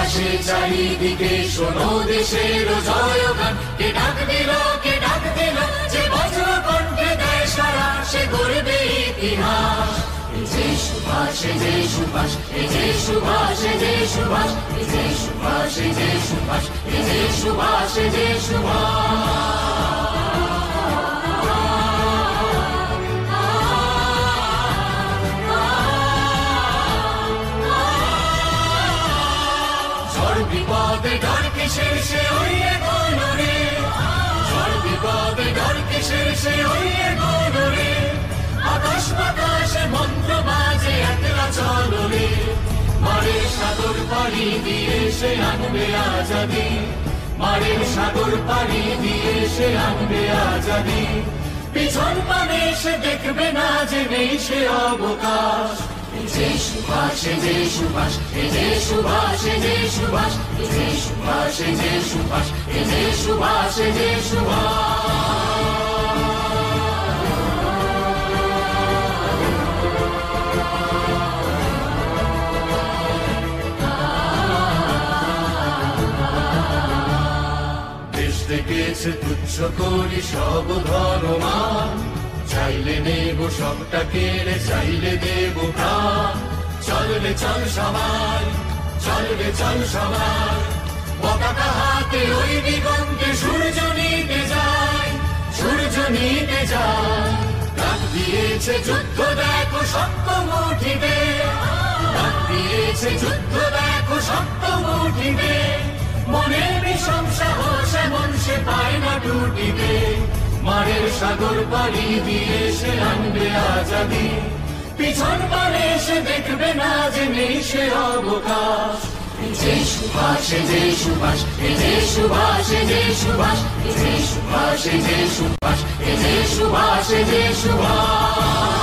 ভাসে চারিদিকে, শোনো দেশের জয়গান। কে ডাক দিল, কে ডাক দিল, যে বজ্র কণ্ঠে দেয় সারা, সে গড়বে ইতিহাস। এই যে সুভাষ, এই যে সুভাষ, এই যে সুভাষ, এই যে সুভাষ, এই যে সুভাষ, এই যে সুভাষ, এই যে সুভাষ, এই যে সুভাষ। বিপদে ডর কিসের, সে হইয়ে গৌরে, ঝড় বিপদে ডর কিসের, সে হইয়ে গৌরে। আকাশ বাতাসে মন্ত্র বাজে, একলা চলো রে, মারের সাগর পাড়ি দিয়ে সে আনবে আজাদি, মারের সাগর পাড়ি দিয়ে সে আনবে আজাদি। পিছন পানে সে দেখবে না যে নেই সে অবকাশ। এই যে সুভাষ, এই যে সুভাষ, এই যে সুভাষ, এই যে সুভাষ, এই যে সুভাষ, এই যে সুভাষ, এই যে সুভাষ, এই যে সুভাষ। দেশ ডেকেছে তুচ্ছ করি সব ধর্মমান, চাইলে নেব সবটা কেড়ে, চাইলে দেব প্রাণ। চল রে চল সবাই, চল রে চল সবাই, পতাকা হাতে ওই দিগন্তে সূর্য নিতে যায়, সূর্য নিতে যায়। ডাক দিয়েছে যুদ্ধ দেখো শক্ত মুঠিতে, ডাক দিয়েছে যুদ্ধ দেখো শক্ত মুঠিতে। মনে বিষম সাহস এমন সে পায় না টুটিতে, মারের সাগর পাড়ি দিয়ে সে আনবে আজাদি। পিছন পানে সে দেখবে না যে নেই সে অবকাশ। এই যে সুভাষ, এই যে সুভাষ, এই যে সুভাষ, এই যে সুভাষ, এই যে সুভাষ, এই যে সুভাষ, এই যে সুভাষ, এই যে সুভাষ।